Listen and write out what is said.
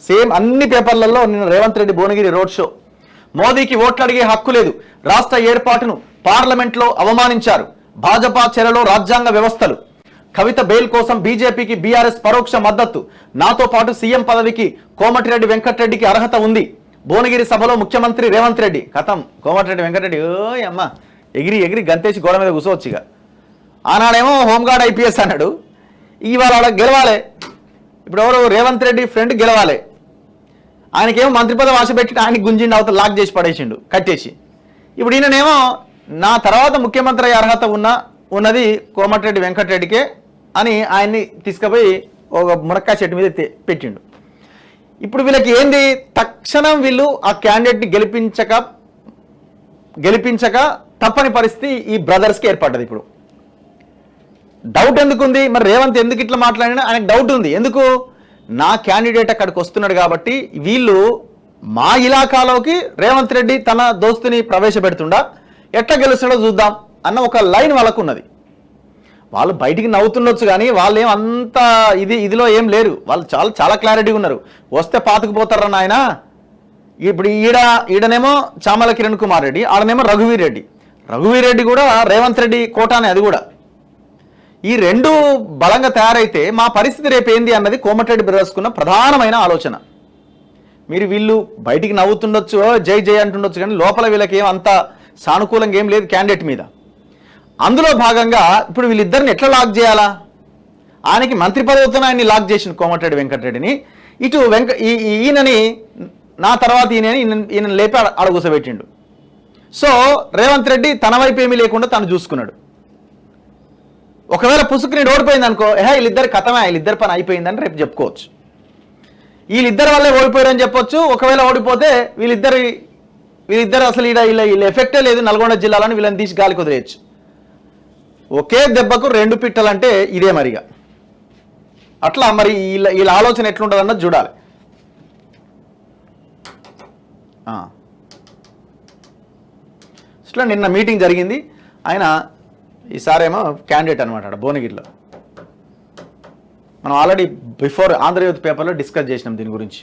Same అన్ని పేపర్లలో నిన్న రేవంత్ రెడ్డి భువనగిరి రోడ్ షో. మోదీకి ఓట్లు అడిగే హక్కు లేదు, రాష్ట్ర ఏర్పాటును పార్లమెంట్లో అవమానించారు, భాజపా చెరలో రాజ్యాంగ వ్యవస్థలు, కవిత బెయిల్ కోసం బీజేపీకి బీఆర్ఎస్ పరోక్ష మద్దతు, నాతో పాటు సీఎం పదవికి కోమటిరెడ్డి వెంకటరెడ్డికి అర్హత ఉంది, భువనగిరి సభలో ముఖ్యమంత్రి రేవంత్ రెడ్డి. కథం కోమటిరెడ్డి వెంకటరెడ్డి ఓయ్ అమ్మ ఎగిరి ఎగిరి గంతేసి గోడ మీద కూర్చోవచ్చుగా. ఆనాడేమో హోంగార్డ్ ఐపీఎస్ అన్నాడు, ఇవాళ గెలవాలి. ఇప్పుడు ఎవరు రేవంత్ రెడ్డి ఫ్రెండ్ గెలవాలి, ఆయనకేమో మంత్రి పదవి ఆశ పెట్టి ఆయనకి గుంజిండి అవతల లాక్ చేసి పడేసిండు కట్టేసి. ఇప్పుడు ఈయననేమో నా తర్వాత ముఖ్యమంత్రి అర్హత ఉన్నది కోమటిరెడ్డి వెంకటరెడ్డికే అని ఆయన్ని తీసుకుపోయి ఒక మునక్కాయ చెట్టు మీద పెట్టిండు. ఇప్పుడు వీళ్ళకి ఏంది, తక్షణం వీళ్ళు ఆ క్యాండిడేట్ని గెలిపించక తప్పని పరిస్థితి ఈ బ్రదర్స్కి ఏర్పడ్డది. ఇప్పుడు డౌట్ ఎందుకుంది, మరి రేవంత్ ఎందుకు ఇట్లా మాట్లాడినా ఆయనకు డౌట్ ఉంది. ఎందుకు, నా క్యాండిడేట్ అక్కడికి వస్తున్నాడు కాబట్టి వీళ్ళు మా ఇలాకాలోకి రేవంత్ రెడ్డి తన దోస్తుని ప్రవేశపెడుతుండా, ఎట్లా గెలుస్తాడో చూద్దాం అన్న ఒక లైన్ వాళ్ళకు ఉన్నది. వాళ్ళు బయటికి నవ్వుతుండొచ్చు కానీ వాళ్ళు ఏం అంత ఇదిలో ఏం లేరు, వాళ్ళు చాలా చాలా క్లారిటీగా ఉన్నారు. వస్తే పాతుకుపోతారన్న ఆయన. ఇప్పుడు ఈడనేమో చామల కిరణ్ కుమార్ రెడ్డి, ఆడనేమో రఘువీర్ రెడ్డి కూడా రేవంత్ రెడ్డి కోటానే. అది కూడా ఈ రెండు బలంగా తయారైతే మా పరిస్థితి రేపు ఏంది అన్నది కోమటిరెడ్డి బ్రదర్స్కున్న ప్రధానమైన ఆలోచన. వీళ్ళు బయటికి నవ్వుతుండొచ్చు, జై జై అంటుండొచ్చు కానీ లోపల వీళ్ళకి ఏం అంత సానుకూలంగా ఏం లేదు క్యాండిడేట్ మీద. అందులో భాగంగా ఇప్పుడు వీళ్ళిద్దరిని ఎట్లా లాక్ చేయాలా, ఆయనకి మంత్రి పదవితో ఆయన్ని లాక్ చేసిండు కోమటిరెడ్డి వెంకటరెడ్డిని. ఇటు ఈయనని నా తర్వాత ఈయన లేపి అడగూసబెట్టిండు. సో రేవంత్ రెడ్డి తన వైపు ఏమీ లేకుండా తను చూసుకున్నాడు. ఒకవేళ పుసుకుని ఓడిపోయింది అనుకో, వీళ్ళిద్దరు కథమే, వీళ్ళిద్దరి పని అయిపోయిందని రేపు చెప్పుకోవచ్చు. వీళ్ళిద్దరి వల్లే ఓడిపోయారని చెప్పొచ్చు. ఒకవేళ ఓడిపోతే వీళ్ళిద్దరు అసలు వీళ్ళ ఎఫెక్టే లేదు నల్గొండ జిల్లాలో, వీళ్ళని తీసి గాలి కుదిరేయచ్చు. ఒకే దెబ్బకు రెండు పిట్టలంటే ఇదే మరిగా. అట్లా మరి వీళ్ళ ఆలోచన ఎట్లుంటుంది అన్నది చూడాలి. ఇట్లా నిన్న మీటింగ్ జరిగింది. ఆయన ఈసారేమో క్యాండిడేట్ అనమాట భువనగిరిలో. మనం ఆల్రెడీ బిఫోర్ ఆంధ్రజ్యోతి పేపర్లో డిస్కస్ చేసినాం దీని గురించి.